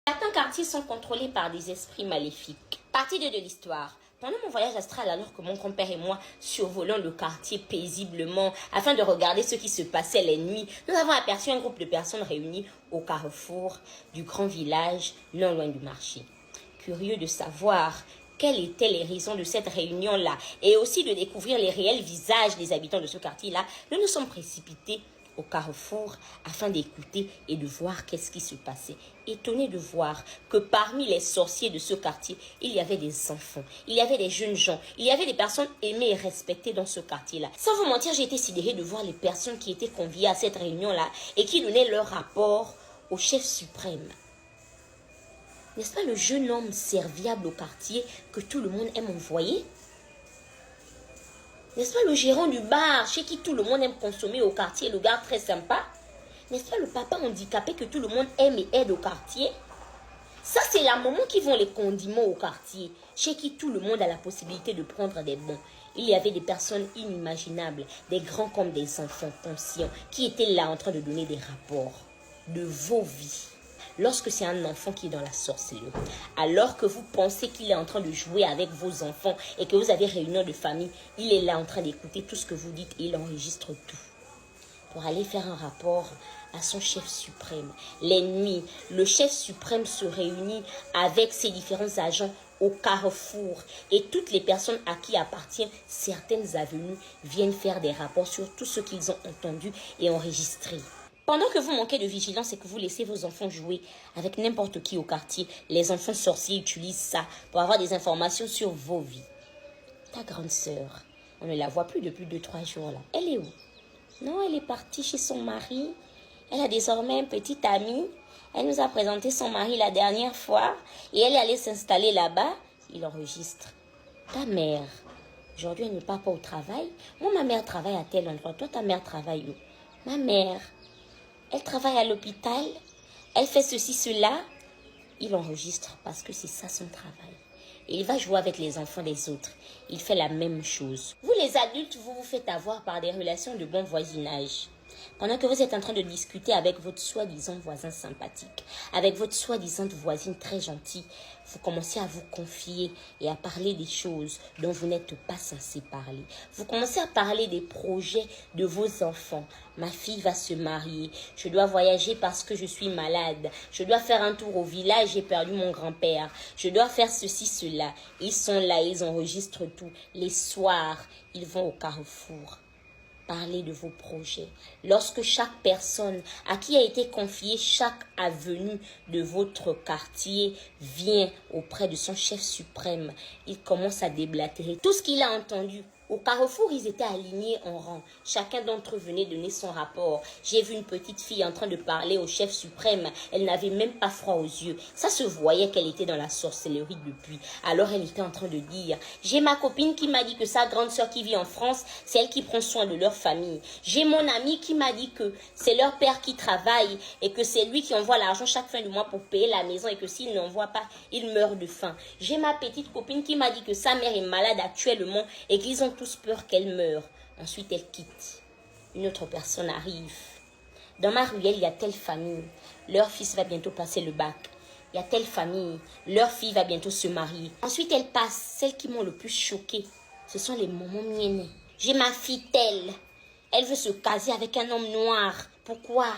Certains quartiers sont contrôlés par des esprits maléfiques. Partie 2 de l'histoire. Pendant mon voyage astral, alors que mon grand-père et moi survolons le quartier paisiblement afin de regarder ce qui se passait les nuits, nous avons aperçu un groupe de personnes réunies au carrefour du grand village, non loin du marché. Curieux de savoir quelles étaient les raisons de cette réunion-là et aussi de découvrir les réels visages des habitants de ce quartier-là, nous nous sommes précipités au carrefour afin d'écouter et de voir qu'est-ce qui se passait. Étonné de voir que parmi les sorciers de ce quartier, il y avait des enfants, il y avait des jeunes gens, il y avait des personnes aimées et respectées dans ce quartier-là. Sans vous mentir, j'ai été sidérée de voir les personnes qui étaient conviées à cette réunion-là et qui donnaient leur rapport au chef suprême. N'est-ce pas le jeune homme serviable au quartier que tout le monde aime envoyer? N'est-ce pas le gérant du bar chez qui tout le monde aime consommer au quartier, le gars très sympa? N'est-ce pas le papa handicapé que tout le monde aime et aide au quartier? Ça, c'est la maman qui vend les condiments au quartier, chez qui tout le monde a la possibilité de prendre des bons. Il y avait des personnes inimaginables, des grands comme des enfants conscients, qui étaient là en train de donner des rapports de vos vies. Lorsque c'est un enfant qui est dans la sorcellerie, alors que vous pensez qu'il est en train de jouer avec vos enfants et que vous avez réunion de famille, il est là en train d'écouter tout ce que vous dites et il enregistre tout pour aller faire un rapport à son chef suprême. Les nuits, le chef suprême se réunit avec ses différents agents au carrefour et toutes les personnes à qui appartiennent certaines avenues viennent faire des rapports sur tout ce qu'ils ont entendu et enregistré. Pendant que vous manquez de vigilance et que vous laissez vos enfants jouer avec n'importe qui au quartier, les enfants sorciers utilisent ça pour avoir des informations sur vos vies. Ta grande sœur, on ne la voit plus depuis 2-3 jours là. Elle est où? Non, elle est partie chez son mari. Elle a désormais un petit ami. Elle nous a présenté son mari la dernière fois et elle est allée s'installer là-bas. Il enregistre. Ta mère, aujourd'hui elle ne part pas au travail. Moi, ma mère travaille à tel endroit. Toi, ta mère travaille où? Ma mère, elle travaille à l'hôpital, elle fait ceci, cela. Il enregistre parce que c'est ça son travail. Et il va jouer avec les enfants des autres. Il fait la même chose. Vous les adultes, vous vous faites avoir par des relations de bon voisinage. Pendant que vous êtes en train de discuter avec votre soi-disant voisin sympathique, avec votre soi-disant voisine très gentille, vous commencez à vous confier et à parler des choses dont vous n'êtes pas censé parler. Vous commencez à parler des projets de vos enfants. Ma fille va se marier. Je dois voyager parce que je suis malade. Je dois faire un tour au village, j'ai perdu mon grand-père. Je dois faire ceci, cela. Ils sont là, ils enregistrent tout. Les soirs, ils vont au carrefour. Parler de vos projets. Lorsque chaque personne à qui a été confiée chaque avenue de votre quartier vient auprès de son chef suprême, il commence à déblatérer tout ce qu'il a entendu. Au carrefour, ils étaient alignés en rang. Chacun d'entre eux venait donner son rapport. J'ai vu une petite fille en train de parler au chef suprême. Elle n'avait même pas froid aux yeux. Ça se voyait qu'elle était dans la sorcellerie depuis. Alors elle était en train de dire, j'ai ma copine qui m'a dit que sa grande sœur qui vit en France, c'est elle qui prend soin de leur famille. J'ai mon ami qui m'a dit que c'est leur père qui travaille et que c'est lui qui envoie l'argent chaque fin du mois pour payer la maison et que s'il n'envoie pas, il meurt de faim. J'ai ma petite copine qui m'a dit que sa mère est malade actuellement et qu'ils ont tous peur qu'elle meure. Ensuite, elle quitte. Une autre personne arrive. Dans ma ruelle, il y a telle famille. Leur fils va bientôt passer le bac. Il y a telle famille. Leur fille va bientôt se marier. Ensuite, elle passe. Celles qui m'ont le plus choquée, ce sont les moments miennes. J'ai ma fille telle. Elle veut se caser avec un homme noir. Pourquoi?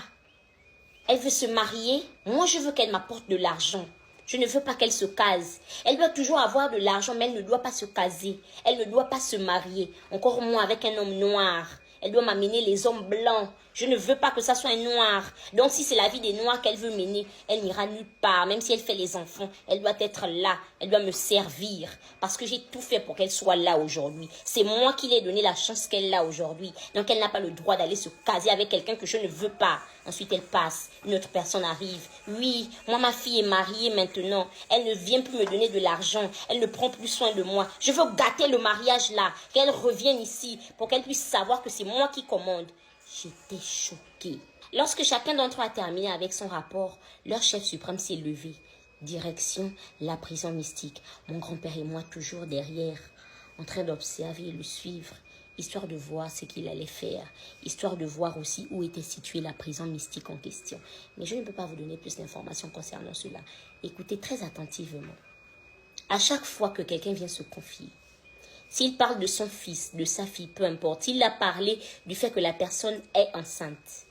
Elle veut se marier. Moi, je veux qu'elle m'apporte de l'argent. Je ne veux pas qu'elle se case. Elle doit toujours avoir de l'argent, mais elle ne doit pas se caser. Elle ne doit pas se marier. Encore moins avec un homme noir. Elle doit m'amener les hommes blancs. Je ne veux pas que ça soit un noir. Donc si c'est la vie des noirs qu'elle veut mener, elle n'ira nulle part. Même si elle fait les enfants, elle doit être là. Elle doit me servir. Parce que j'ai tout fait pour qu'elle soit là aujourd'hui. C'est moi qui lui ai donné la chance qu'elle a aujourd'hui. Donc elle n'a pas le droit d'aller se caser avec quelqu'un que je ne veux pas. Ensuite elle passe. Une autre personne arrive. Oui, moi ma fille est mariée maintenant. Elle ne vient plus me donner de l'argent. Elle ne prend plus soin de moi. Je veux gâter le mariage là. Qu'elle revienne ici pour qu'elle puisse savoir que c'est moi qui commande. J'étais choquée. Lorsque chacun d'entre eux a terminé avec son rapport, leur chef suprême s'est levé. Direction la prison mystique. Mon grand-père et moi toujours derrière, en train d'observer et le suivre. histoire de voir ce qu'il allait faire, histoire de voir aussi où était située la prison mystique en question. Mais je ne peux pas vous donner plus d'informations concernant cela. Écoutez très attentivement. À chaque fois que quelqu'un vient se confier, s'il parle de son fils, de sa fille, peu importe, s'il a parlé du fait que la personne est enceinte,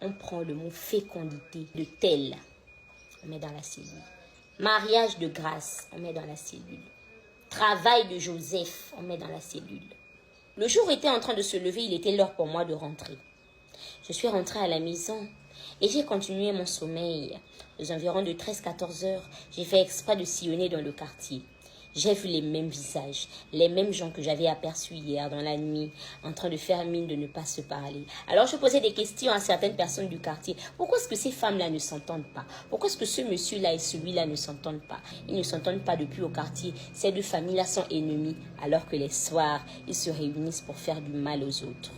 on prend le mot fécondité de tel, on met dans la cellule. Mariage de grâce, on met dans la cellule. Travail de Joseph, on met dans la cellule. Le jour était en train de se lever, il était l'heure pour moi de rentrer. Je suis rentrée à la maison et j'ai continué mon sommeil. Aux environs de 13-14 heures, j'ai fait exprès de sillonner dans le quartier. J'ai vu les mêmes visages, les mêmes gens que j'avais aperçus hier dans la nuit, en train de faire mine de ne pas se parler. Alors je posais des questions à certaines personnes du quartier. Pourquoi est-ce que ces femmes-là ne s'entendent pas? Pourquoi est-ce que ce monsieur-là et celui-là ne s'entendent pas? Ils ne s'entendent pas depuis au quartier. Ces deux familles-là sont ennemies, alors que les soirs, ils se réunissent pour faire du mal aux autres.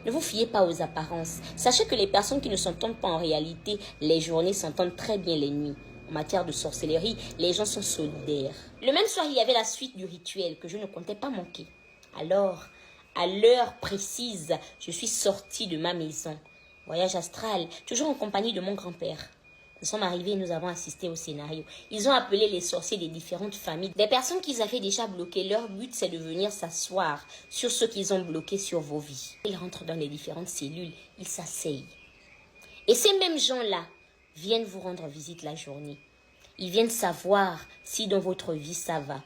Ne vous fiez pas aux apparences. Sachez que les personnes qui ne s'entendent pas en réalité, les journées s'entendent très bien les nuits. En matière de sorcellerie, les gens sont solidaires. Le même soir, il y avait la suite du rituel que je ne comptais pas manquer. Alors, à l'heure précise, je suis sortie de ma maison. Voyage astral, toujours en compagnie de mon grand-père. Nous sommes arrivés et nous avons assisté au scénario. Ils ont appelé les sorciers des différentes familles. Des personnes qu'ils avaient déjà bloquées. Leur but, c'est de venir s'asseoir sur ceux qu'ils ont bloqués sur vos vies. Ils rentrent dans les différentes cellules. Ils s'asseyent. Et ces mêmes gens-là viennent vous rendre visite la journée. Ils viennent savoir si dans votre vie ça va.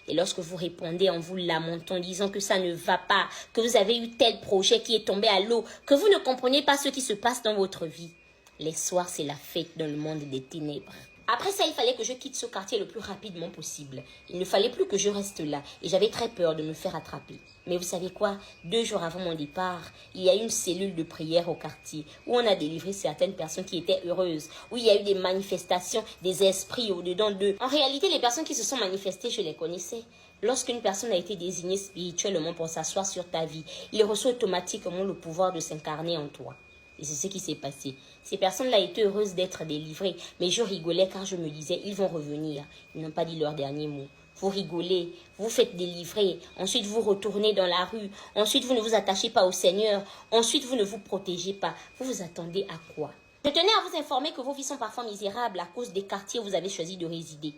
Et lorsque vous répondez en vous lamentant, disant que ça ne va pas, que vous avez eu tel projet qui est tombé à l'eau, que vous ne comprenez pas ce qui se passe dans votre vie, les soirs, c'est la fête dans le monde des ténèbres. Après ça, il fallait que je quitte ce quartier le plus rapidement possible. Il ne fallait plus que je reste là. Et j'avais très peur de me faire attraper. Mais vous savez quoi? 2 jours avant mon départ, il y a eu une cellule de prière au quartier où on a délivré certaines personnes qui étaient heureuses. Où il y a eu des manifestations, des esprits au-dedans d'eux. En réalité, les personnes qui se sont manifestées, je les connaissais. Lorsqu'une personne a été désignée spirituellement pour s'asseoir sur ta vie, il reçoit automatiquement le pouvoir de s'incarner en toi. Et c'est ce qui s'est passé. Ces personnes-là étaient heureuses d'être délivrées. Mais je rigolais car je me disais, ils vont revenir. Ils n'ont pas dit leur dernier mot. Vous rigolez, vous faites délivrer. Ensuite, vous retournez dans la rue. Ensuite, vous ne vous attachez pas au Seigneur. Ensuite, vous ne vous protégez pas. Vous vous attendez à quoi? Je tenais à vous informer que vos vies sont parfois misérables à cause des quartiers où vous avez choisi de résider.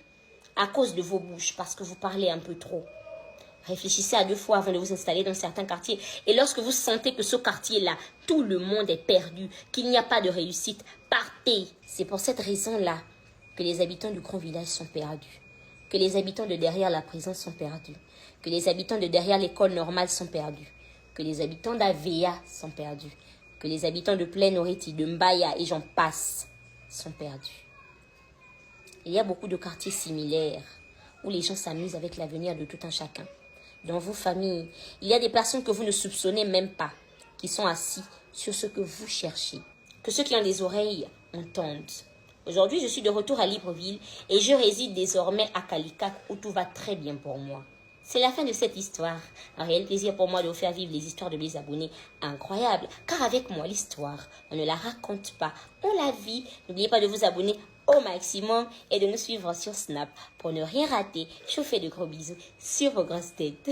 À cause de vos bouches, parce que vous parlez un peu trop. Réfléchissez à 2 fois avant de vous installer dans certains quartiers. Et lorsque vous sentez que ce quartier-là, tout le monde est perdu, qu'il n'y a pas de réussite, partez. C'est pour cette raison-là que les habitants du grand village sont perdus. Que les habitants de derrière la prison sont perdus. Que les habitants de derrière l'école normale sont perdus. Que les habitants d'Avea sont perdus. Que les habitants de Plaine Oreti, de Mbaya et j'en passe sont perdus. Il y a beaucoup de quartiers similaires où les gens s'amusent avec l'avenir de tout un chacun. Dans vos familles, il y a des personnes que vous ne soupçonnez même pas, qui sont assis sur ce que vous cherchez. Que ceux qui ont des oreilles entendent. Aujourd'hui, je suis de retour à Libreville et je réside désormais à Calicat où tout va très bien pour moi. C'est la fin de cette histoire. Un réel plaisir pour moi de vous faire vivre les histoires de mes abonnés. Incroyable, car avec moi, l'histoire, on ne la raconte pas, on la vit. N'oubliez pas de vous abonner au maximum et de nous suivre sur Snap pour ne rien rater. Je vous fais de gros bisous sur vos grosses têtes.